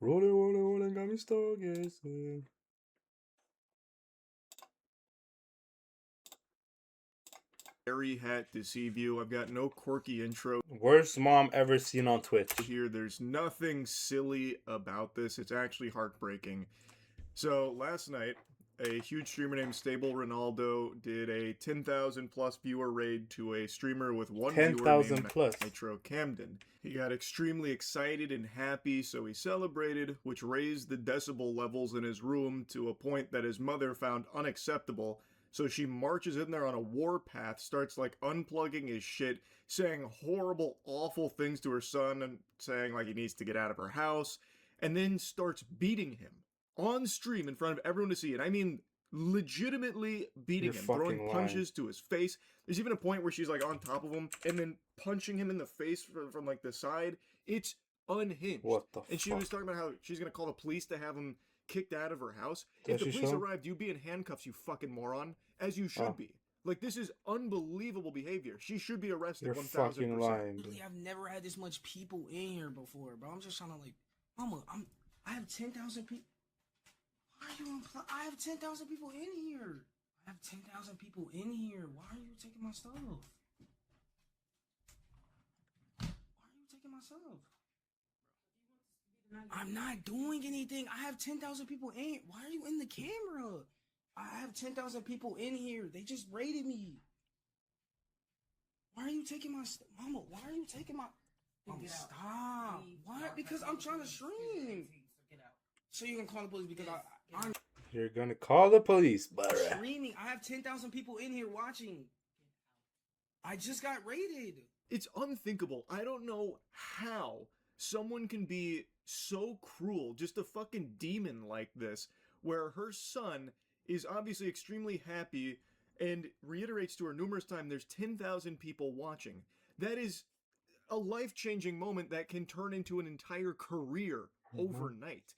Rolling, rolling, rolling, got me stargazing. Fairy hat deceive you. I've got no quirky intro Worst mom ever seen on Twitch. here. There's nothing silly about this. It's actually heartbreaking. So last night, a huge streamer named Stable Ronaldo did a 10,000 plus viewer raid to a streamer with one viewer 10,000 named plus. Nitro Camden. He got extremely excited and happy, so he celebrated, which raised the decibel levels in his room to a point that his mother found unacceptable. So she marches in there on a warpath, starts like unplugging his shit, saying horrible, awful things to her son and saying like he needs to get out of her house, and then starts beating him on stream in front of everyone to see. And I mean, legitimately beating him, throwing punches to his face. There's even a point where she's like on top of him and then punching him in the face from like the side. It's unhinged. What the And she was talking about how she's gonna call the police to have him kicked out of her house. Does If the she police show? arrived, you'd be in handcuffs, you fucking moron, as you should Oh. be. Like, this is unbelievable behavior. She should be arrested. You're 1,000%. fucking lying. Dude. Really, I've never had this much people in here before, bro. I'm just trying to like, mama, I have 10,000 people. Why are you I have 10,000 people in here. I have 10,000 people in here. Why are you taking my stuff? Why are you taking my stuff? I'm not doing anything. I have 10,000 people in here. Why are you in the camera? I have 10,000 people in here. They just raided me. Why are you taking my stuff? Mama, why are you taking my... Mama, stop. Why? Because I'm trying to stream. So you can call the police because I'm You're gonna call the police, but streaming. I have 10,000 people in here watching. I just got raided. It's unthinkable. I don't know how someone can be so cruel, just a fucking demon like this, where her son is obviously extremely happy and reiterates to her numerous times there's 10,000 people watching. That is a life-changing moment that can turn into an entire career overnight.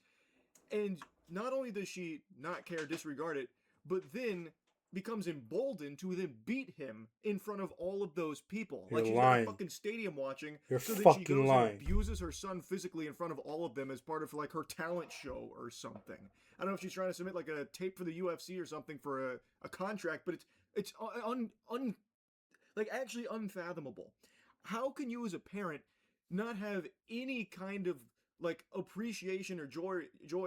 And not only does she not care, disregard it, but then becomes emboldened to then beat him in front of all of those people. You're like she's lying. got a fucking stadium watching. You're so then she fucking goes lying. and abuses her son physically in front of all of them as part of like her talent show or something. I don't know if she's trying to submit like a tape for the UFC or something for a contract, but it's like actually unfathomable. How can you as a parent not have any kind of like appreciation or joy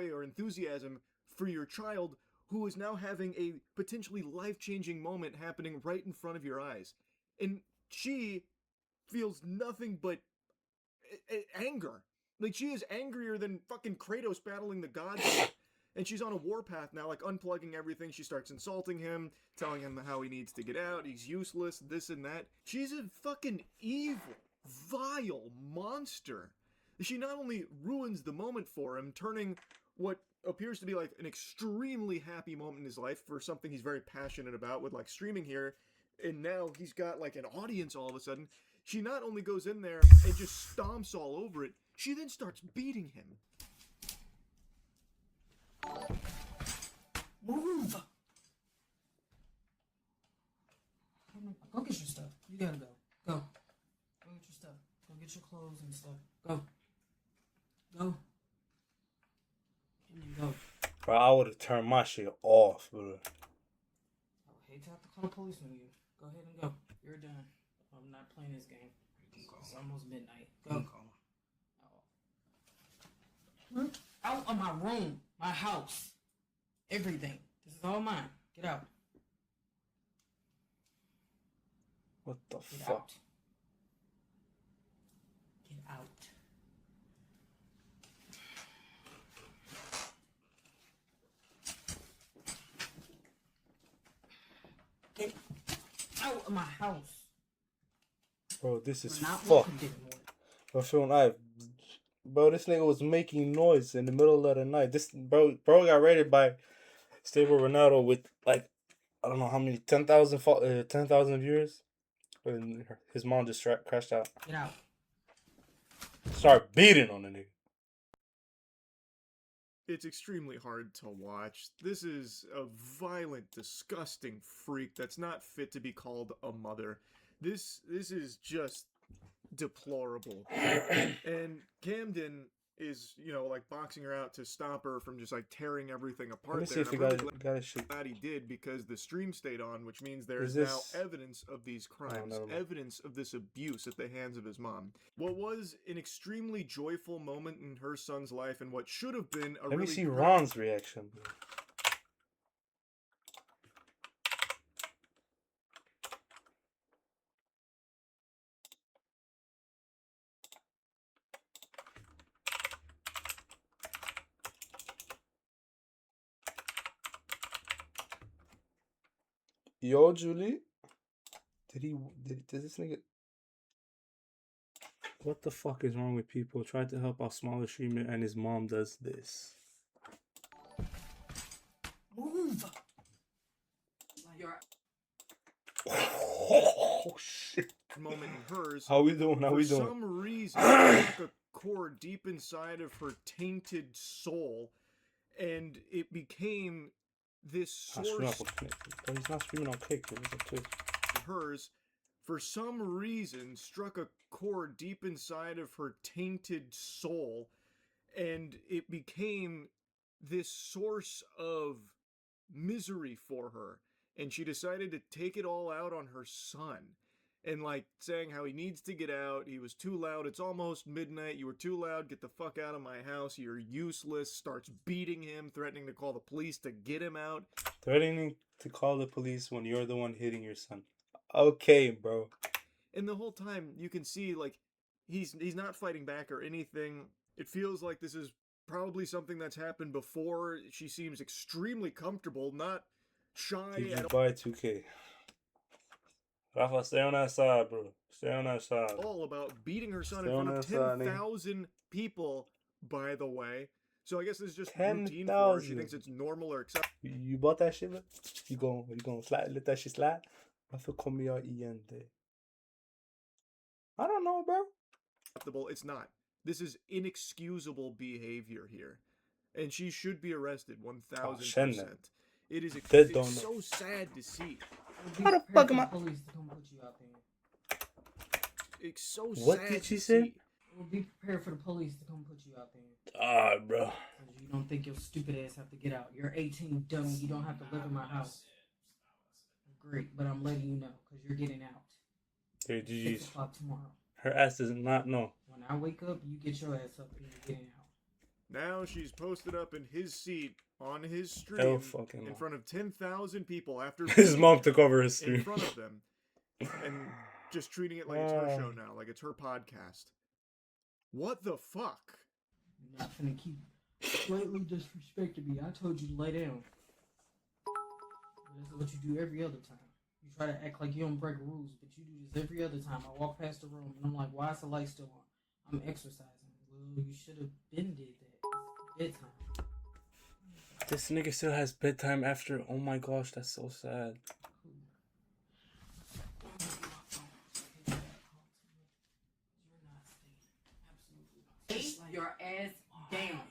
or enthusiasm for your child who is now having a potentially life-changing moment happening right in front of your eyes? And she feels nothing but anger. Like, she is angrier than fucking Kratos battling the gods. And she's on a warpath now, like unplugging everything. She starts insulting him, telling him how he needs to get out, he's useless, this and that. She's a fucking evil, vile monster. She not only ruins the moment for him, turning what appears to be like an extremely happy moment in his life for something he's very passionate about with like streaming here, and now he's got like an audience all of a sudden. She not only goes in there and just stomps all over it, she then starts beating him. Move. Go get your stuff. You gotta go. Go. Go get your stuff. Go get your clothes and stuff. Go. Go. Go. bro, I would have turned my shit off, bro. I would hate to have to call the police on you. Go ahead and go. You're done. I'm not playing this game. It's almost midnight. Go. Out of my room. My house. Everything. This is all mine. Get out. What the Get fuck? out. Get out. Get out of my house. Bro, this is We're not fucked. welcome anymore. Bro, this nigga was making noise in the middle of the night. This bro got raided by Stable Ronaldo with like I don't know how many 10,000 viewers, and his mom just crashed out. Get out. Start beating on the nigga. It's extremely hard to watch. This is a violent, disgusting freak that's not fit to be called a mother. This is just deplorable. And Camden is, you know, like boxing her out to stop her from just like tearing everything apart. Let me see there. if And you I'm really got a shit. glad he did, because the stream stayed on, which means there Is is now this- evidence of these crimes, never mind. evidence of this abuse at the hands of his mom. What was an extremely joyful moment in her son's life, and what should have been a Let me really see Ron's reaction, bro. Yo, Julie. Did this nigga? What the fuck is wrong with people trying to help our smaller streamer and his mom does this? Move. You're Oh shit! moment in hers. How we doing? How For we doing? some reason, it struck a chord deep inside of her tainted soul, and it became this Not streaming source on Kick. Bro, he's not streaming on Kick. Bro. He's on Twitch. of hers. For some reason, struck a chord deep inside of her tainted soul, and it became this source of misery for her. And she decided to take it all out on her son. And like saying how he needs to get out, he was too loud, it's almost midnight, you were too loud, get the fuck out of my house, you're useless, starts beating him, threatening to call the police to get him out. Threatening to call the police when you're the one hitting your son. Okay, bro. And the whole time you can see like he's not fighting back or anything. It feels like this is probably something that's happened before. She seems extremely comfortable, not shy Did at you buy 2K? Rafa, stay on that side, bro. Stay on that side. all about beating her son Stay in on front of that side, nigga. 10,000 people, by the way. So I guess this is just routine for her. She 10,000. thinks it's normal or acceptable. You bought that shit, bro? You gonna slide, let that shit slide? Varför kommer jag igen det? I don't know, bro. It's not. This is inexcusable behavior here. And she should be arrested 1,000%. It is Dead don't it's know. so sad to see. How the fuck am I? Police to come put you out there. It's so What sad did she to say? see. Well, be prepared for the police to come put you out there. Bro. 'Cause you don't think your stupid ass have to get out. You're 18, dummy. You don't have to live in my house. Great, but I'm letting you know because you're getting out. Hey, 6 GG's. o'clock tomorrow. Her ass does not know. When I wake up, you get your ass up and you're getting out. Now she's posted up in his seat on his Oh, stream fucking in mom. front of 10,000 people after His being mom took over his in stream. front of them and just treating it like it's her show Wow. now, like it's her podcast. What the fuck? You're not gonna keep slightly disrespecting me. I told you to lay down. This is what you do every other time. You try to act like you don't break rules, but you do this every other time. I walk past the room and I'm like, why is the light still on? I'm exercising. Well, you should have been did that. It's bedtime. This nigga still has bedtime after. Oh my gosh, that's so sad. Your ass down.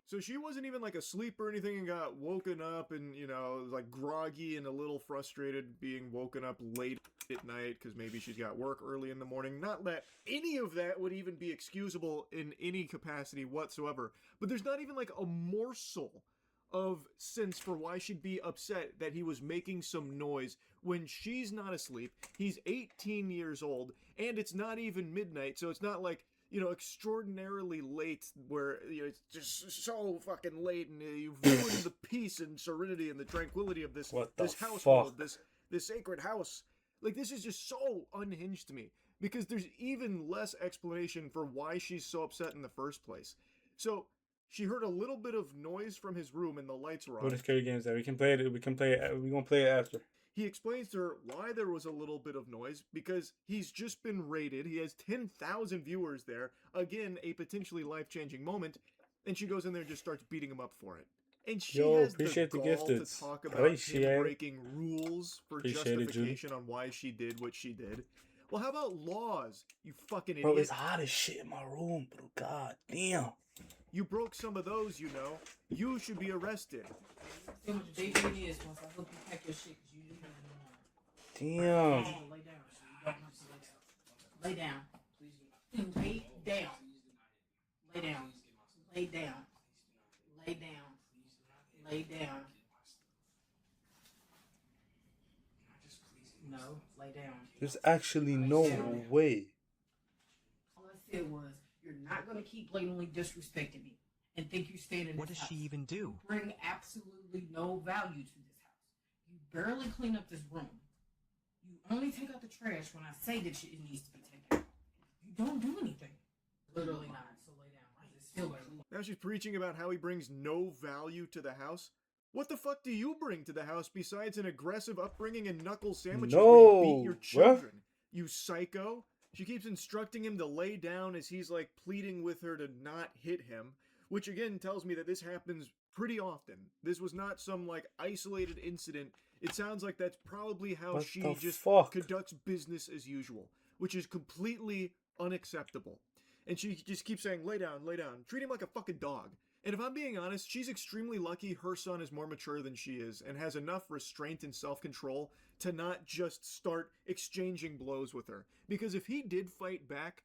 So she wasn't even like asleep or anything and got woken up and, you know, like groggy and a little frustrated being woken up late at night because maybe she's got work early in the morning. Not that any of that would even be excusable in any capacity whatsoever. But there's not even like a morsel of sense for why she'd be upset that he was making some noise when she's not asleep. He's 18 years old and it's not even midnight, so it's not like, you know, extraordinarily late where, you know, it's just so fucking late and you've ruined the peace and serenity and the tranquility of this What the this household, fuck? this sacred house. Like, this is just so unhinged to me because there's even less explanation for why she's so upset in the first place. So she heard a little bit of noise from his room and the lights were on. What is scary games that we can play it? We can play it. We're gonna play it after. He explains to her why there was a little bit of noise because he's just been raided. He has 10,000 viewers there. Again, a potentially life-changing moment. And she goes in there and just starts beating him up for it. And she Yo, has appreciate the the gall to gifteds. talk about Appreciate him it. breaking rules for Appreciate it, Judy. justification on why she did what she did. Well, how about laws, you fucking idiot? Bro, it's hot as shit in my room, bro. God damn. You broke some of those, you know. You should be arrested. See what the baby is once I hope you pack your shit because you do have no more. Damn. Lay down so you don't have to lay down. Lay down. Lay down. Lay down. Lay down. Lay down. Lay down. No, lay down. There's actually no way. All I said was, you're not going to keep blatantly disrespecting me and think you stand in this house. What does she even do? You bring absolutely no value to this house. You barely clean up this room. You only take out the trash when I say that it needs to be taken out. You don't do anything. Literally not. So lay down. It's still early. Now she's preaching about how he brings no value to the house. What the fuck do you bring to the house besides an aggressive upbringing and knuckle sandwiches where you beat your children? You psycho. She keeps instructing him to lay down as he's like pleading with her to not hit him, which again tells me that this happens pretty often. This was not some like isolated incident. It sounds like that's probably how What she the just fuck? conducts business as usual, which is completely unacceptable. And she just keeps saying, lay down, treat him like a fucking dog. And if I'm being honest, she's extremely lucky her son is more mature than she is and has enough restraint and self-control to not just start exchanging blows with her. Because if he did fight back,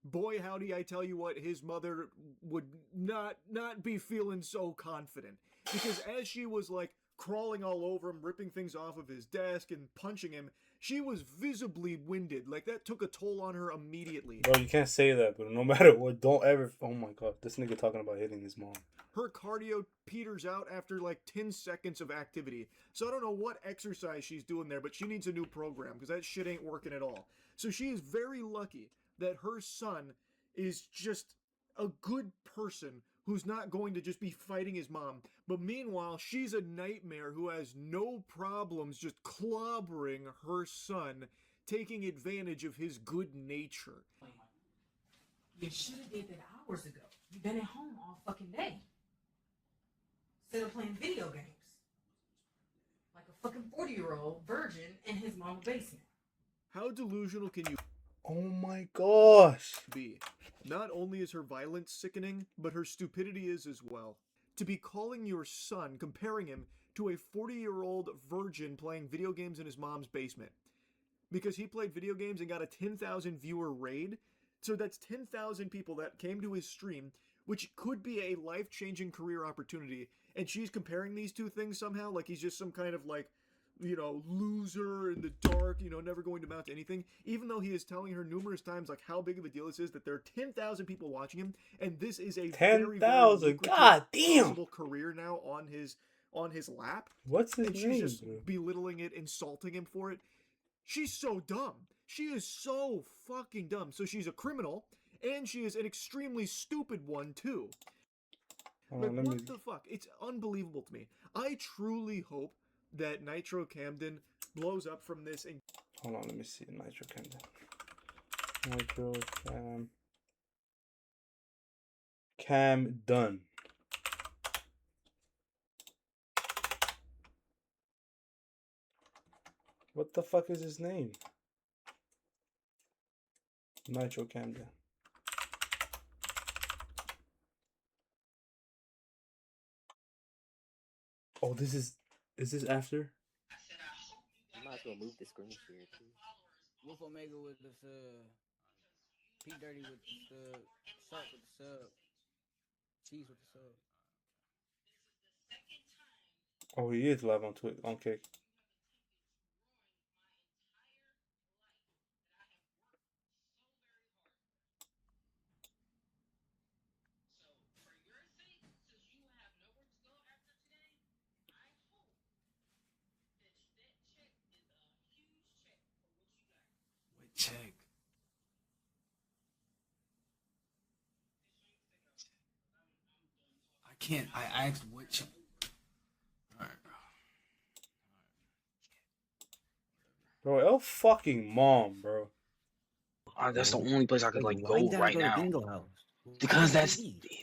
boy howdy, I tell you what, his mother would not be feeling so confident. Because as she was like crawling all over him, ripping things off of his desk and punching him, she was visibly winded. Like, that took a toll on her immediately. Bro, you can't say that, but no matter what, don't ever... Oh my god, this nigga talking about hitting his mom. Her cardio peters out after like 10 seconds of activity. So I don't know what exercise she's doing there, but she needs a new program because that shit ain't working at all. So she is very lucky that her son is just a good person who's not going to just be fighting his mom. But meanwhile, she's a nightmare who has no problems just clobbering her son, taking advantage of his good nature. You should have did that hours ago. You've been at home all fucking day. Instead of playing video games. Like a fucking 40-year-old virgin in his mom's basement. How delusional can you Oh my gosh. be? Not only is her violence sickening, but her stupidity is as well. To be calling your son, comparing him to a 40-year-old virgin playing video games in his mom's basement. Because he played video games and got a 10,000 viewer raid. So that's 10,000 people that came to his stream, which could be a life-changing career opportunity. And she's comparing these two things somehow, like he's just some kind of like, you know, loser in the dark, you know, never going to amount to anything, even though he is telling her numerous times like how big of a deal this is, that there are 10,000 people watching him, and this is a 10,000, god damn, possible career now on his lap. What's his And name, she's just bro? belittling it, insulting him for it. She's so dumb. She is so fucking dumb. So she's a criminal, and she is an extremely stupid one too. Hold Like, on, let what me... the fuck? It's unbelievable to me. I truly hope that Nitro Camden blows up from this and Hold on, let me see. Nitro Camden. Nitro Cam Dunn. What the fuck is his name? Nitro Camden. Oh, this is this after? You might as well move the screen share too. Wolf Omega with the sub. P Dirty with the sub. Shark with the sub. Cheese with the sub. Oh, he is live on Twitch. Okay. Check. I can't. I asked what check. Alright, bro. Bro, L fucking mom, bro. That's the only place I could like go right now. Because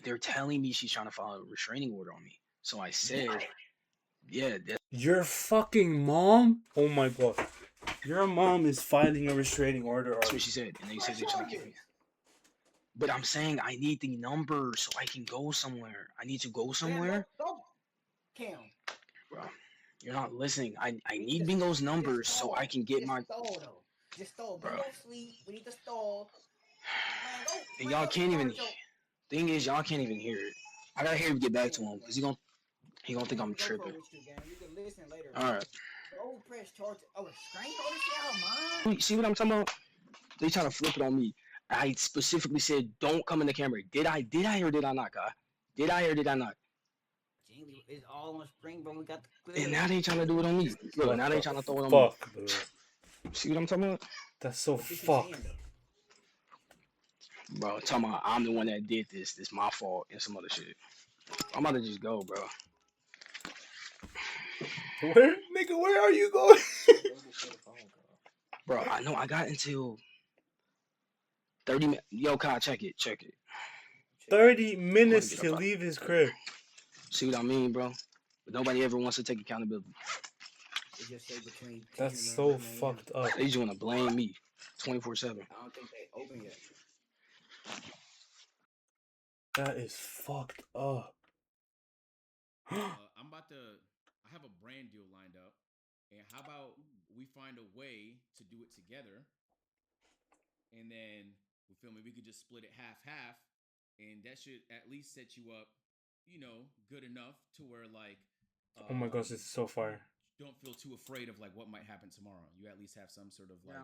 they're telling me she's trying to file a restraining order on me. So I said, yeah, Your fucking mom? Oh my god. Your mom is filing a restraining order. that's what she said. And they said they're trying to kill me. But I'm saying I need the number so I can go somewhere. I need to go somewhere. Cam. Bro, you're not listening. I need Bingo's numbers so I can get my... Just stall. Bro. Bingo sleep. We need to stall. And y'all can't even... Thing is, y'all can't even hear it. I gotta hear him get back to him because he gonna think I'm Go for tripping. it with you, gang. You can listen later. All right. Don't press charge. Oh, screen hold this out, man. See what I'm talking about? They trying to flip it on me. I specifically said, don't come in the camera. Did I or did I not, guy? Did I or did I not? Jingly, it's all on screen, bro. We got the And now they trying to do it on me. Look, now they trying to throw it on me. Fuck, bro. See what I'm talking about? That's so What you fucked. saying, though? Bro, talking about I'm the one that did this. This my fault and some other shit. I'm about to just go, bro. Where, nigga, where are you going? Bro, I know I got until 30 minutes. Yo, Kyle, check it. 30 minutes get to up out- leave his crib. See what I mean, bro? But nobody ever wants to take accountability. It just say between 10 That's and so 11 a.m. fucked up. They just want to blame me 24/7. I don't think they open yet. That is fucked up. I'm about to. I have a brand deal lined up, and how about we find a way to do it together, and then you feel me? We could just split it half, and that should at least set you up, good enough to where like. Oh my gosh, this is so fire. Don't feel too afraid of like what might happen tomorrow. You at least have some sort of like.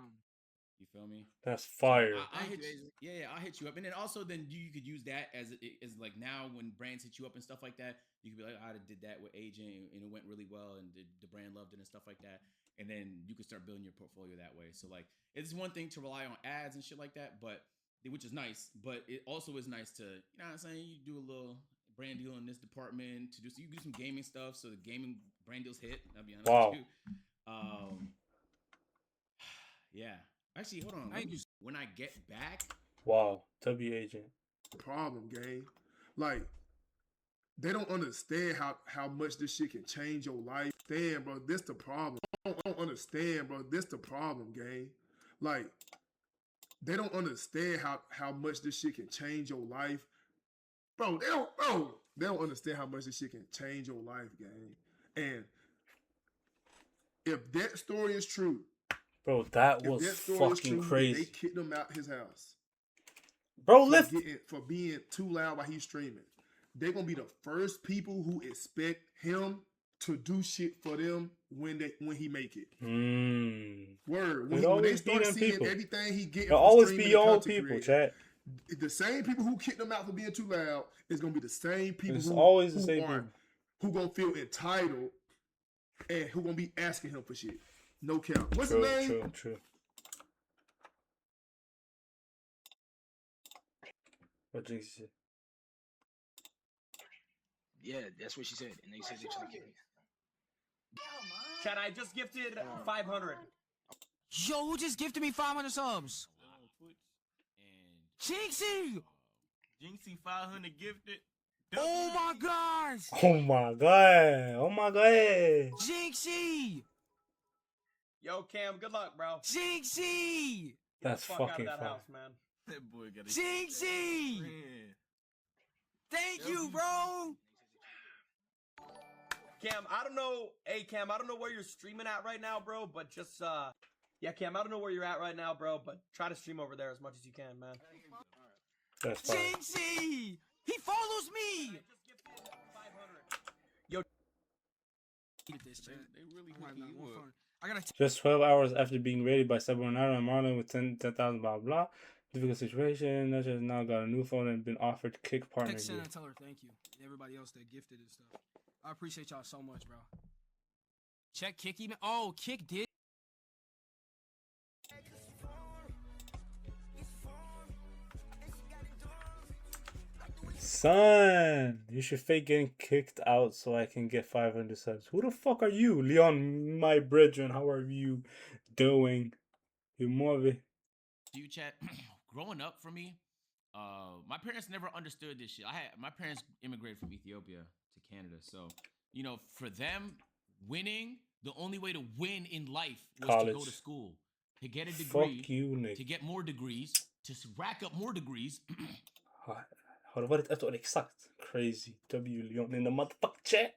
You feel me? That's fire. I hit you, I'll hit you up, and then also then you could use that as like now when brands hit you up and stuff like that, you could be like, I did that with Agent, and it went really well, and the brand loved it and stuff like that, and then you can start building your portfolio that way. So like, it's one thing to rely on ads and shit like that, but which is nice, but it also is nice to, you know what I'm saying, you do a little brand deal in this department to do so you can do some gaming stuff, so the gaming brand deals hit. I'll be honest with you. Yeah. Actually, hold on. When I get back, Wow, W agent. Problem, gang. Like, they don't understand how much this shit can change your life. Damn, bro, this the problem. I don't understand, bro. This the problem, gang. Like, they don't understand how much this shit can change your life. Bro, they don't understand how much this shit can change your life, gang. And if that story is true, Bro, that if was that story is fucking true, crazy. they kicked him out his house. Bro, For being too loud while he's streaming. They're gonna be the first people who expect him to do shit for them when he make it. Word. When they start seeing people. everything he getting, It'll always be your own people, chat. The same people who kicked him out for being too loud is gonna be the same people It's who always the same people. who gonna feel entitled and who gonna be asking him for shit. No count. What's True, his name? true. What did you say? Yeah, that's what she said. And they said they're trying to kill me. Chad, I just gifted 500. Yo, who just gifted me 500 subs? Jinxie! Jinxie 500 gifted. Oh my gosh! Oh my god! Oh my god! Jinxie! Yo, Cam, good luck, bro. Jinxie! That's Fuck out fucking of that fun. house, man. That boy got a Jinxie! Thank you, bro! Cam, I don't know. Hey, Cam, I don't know where you're streaming at right now, bro, but just, yeah, Cam, I don't know where you're at right now, bro, but try to stream over there as much as you can, man. That's fine. Jinxie! He follows me! I just gifted 500. Yo, They really hooking you up. I gotta Just 12 hours after being raided by Sabonaro and Marlon with 10,000 blah blah. Difficult situation. Nacha has now got a new phone and been offered to kick partner text gear. Santa and tell her thank you. And everybody else that gifted and stuff. I appreciate y'all so much, bro. Check Kick even. Oh, Kick did. Son, you should fake getting kicked out so I can get 500 subs. Who the fuck are you? Leon, my brethren, how are you doing? You movie. do you chat? Growing up for me, my parents never understood this shit. My parents immigrated from Ethiopia to Canada, so for them, winning, the only way to win in life was to go College. to school, to get a degree, Fuck you, Nick. to get more degrees, to rack up more degrees. Har det varit ett år exakt? Crazy. W Leon in the motherfucking chat.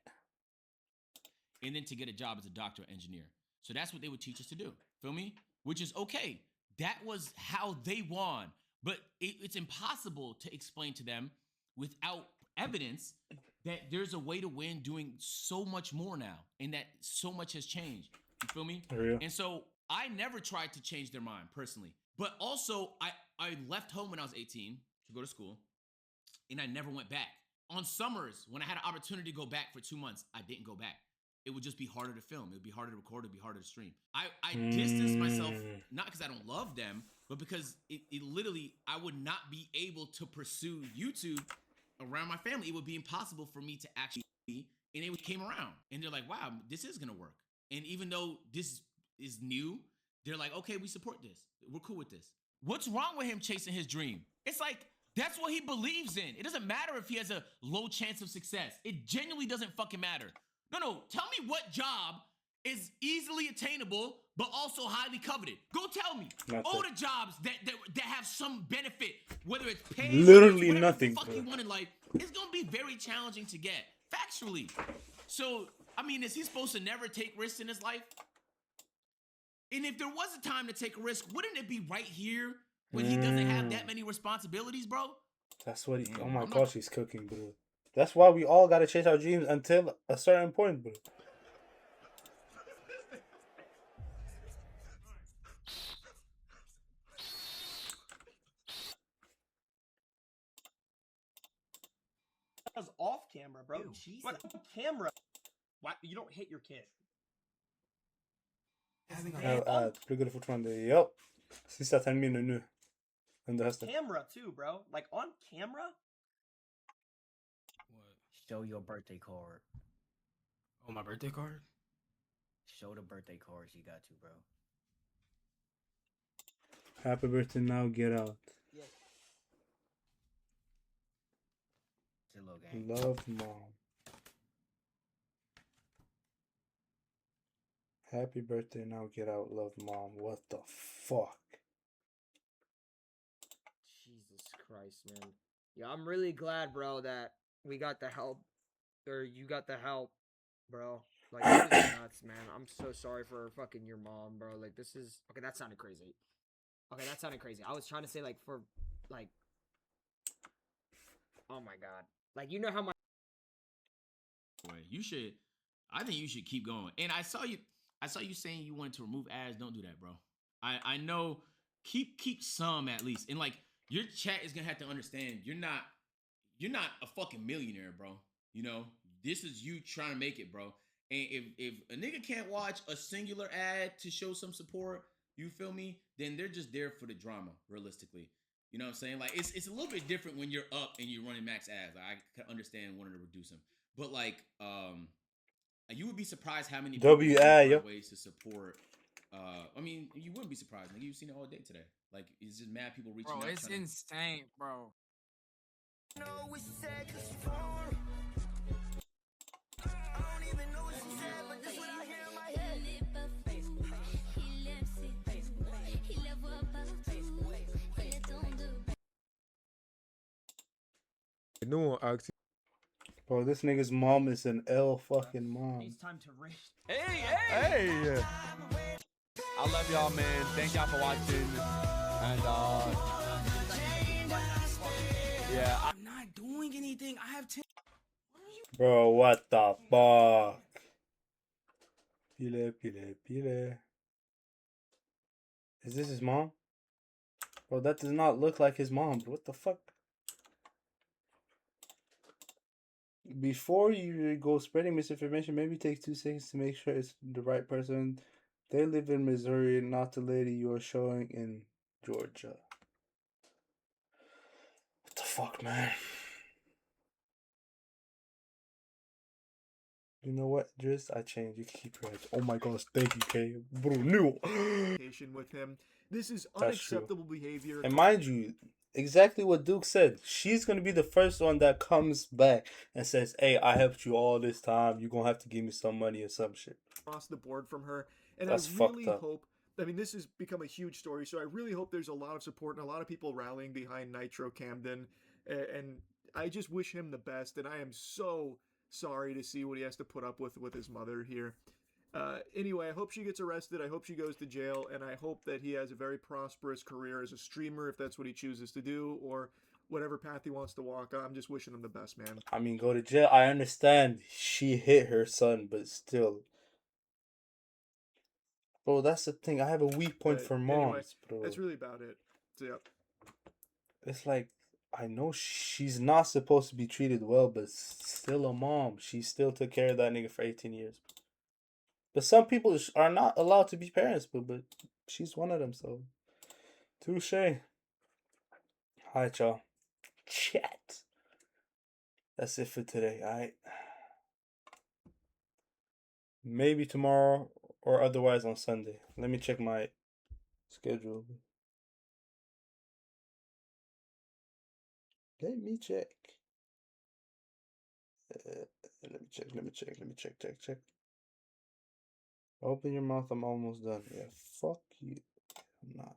And then to get a job as a doctor or engineer. So that's what they would teach us to do. Feel me? Which is okay. That was how they won. But it's impossible to explain to them without evidence that there's a way to win doing so much more now, and that so much has changed. You feel me? Real. And so I never tried to change their mind personally. But also, I left home when I was 18 to go to school, and I never went back. On summers, when I had an opportunity to go back for 2 months, I didn't go back. It would just be harder to film. It would be harder to record. It would be harder to stream. I distanced myself, not because I don't love them, but because it literally, I would not be able to pursue YouTube around my family. It would be impossible for me to actually, and it came around. And they're like, wow, this is going to work. And even though this is new, they're like, okay, we support this. We're cool with this. What's wrong with him chasing his dream? It's like, that's what he believes in. It doesn't matter if he has a low chance of success. It genuinely doesn't fucking matter. No, tell me what job is easily attainable, but also highly coveted. Go tell me. All the jobs that have some benefit, whether it's pay, literally nothing. Fuck you want in life, it's gonna be very challenging to get, factually. So, I mean, is he supposed to never take risks in his life? And if there was a time to take a risk, wouldn't it be right here when he doesn't have that many responsibilities, bro? That's what he. Oh my gosh, he's cooking, bro. That's why we all gotta chase our dreams until a certain point, bro. That was off camera, bro. Jesus. What camera? Why you don't hit your kid? Pluggar fortfarande. Ja. Sista terminen nu. Under hösten. Camera too, bro. Like on camera? What? Show your birthday card. Oh, my birthday card? Show the birthday cards you got to, bro. Happy birthday now, get out. Yes. Zillow gang. Love mom. Happy birthday now, get out, love mom. What the fuck? Jesus Christ, man. Yeah, I'm really glad, bro, that we got the help, or you got the help, bro. Like, this is nuts, man. I'm so sorry for fucking your mom, bro. Like, this is... Okay, that sounded crazy. Okay, that sounded crazy. I was trying to say, like, for, like... Oh, my God. Like, you know how my... You should... I think you should keep going. And I saw you saying you wanted to remove ads. Don't do that, bro. I know... Keep some, at least. And, like, your chat is gonna have to understand you're not a fucking millionaire, bro. You know? This is you trying to make it, bro. And if a nigga can't watch a singular ad to show some support, you feel me? Then they're just there for the drama, realistically. You know what I'm saying? Like, it's a little bit different when you're up and you're running max ads. I can understand wanting to reduce them. But, like, you would be surprised how many people find ways to support. I mean, you wouldn't be surprised. Like, you've seen it all day today. Like, it's just mad people reaching out. Bro, it's insane, bro. No one asked. Bro, this nigga's mom is an L fucking mom. It's time to rage. Hey! I love y'all, man. Thank y'all for watching. And yeah. I'm not doing anything. I have 10. Bro, what the fuck? Pile. Is this his mom? Bro, that does not look like his mom. What the fuck? Before you go spreading misinformation, maybe take 2 seconds to make sure it's the right person. They live in Missouri, not the lady you're showing in Georgia. What the fuck, man? You know what, Driz? I changed. You can keep your head. Oh my gosh, thank you, Kay. Bro, new. With him. This is That's true. unacceptable behavior. And mind you, exactly what Duke said. She's going to be the first one that comes back and says, hey, I helped you all this time. You're going to have to give me some money or some shit. Across the board from her. And That's I really fucked up. hope, I mean, this has become a huge story, so I really hope there's a lot of support and a lot of people rallying behind Nitro Camden. And I just wish him the best, and I am so sorry to see what he has to put up with his mother here. Anyway, I hope she gets arrested. I hope she goes to jail, and I hope that he has a very prosperous career as a streamer, if that's what he chooses to do, or whatever path he wants to walk. I'm just wishing him the best, man. I mean, go to jail. I understand she hit her son, but still. Bro, that's the thing. I have a weak point But for anyway, moms, bro. that's really about it. So yeah. It's like, I know she's not supposed to be treated well, but still a mom. She still took care of that nigga for 18 years. But some people are not allowed to be parents, but she's one of them, so. Touche. Alright, y'all. Chat. That's it for today, alright? Maybe tomorrow or otherwise on Sunday. Let me check my schedule. Let me check. Let me check. Open your mouth, I'm almost done. Yeah, fuck you. I'm not.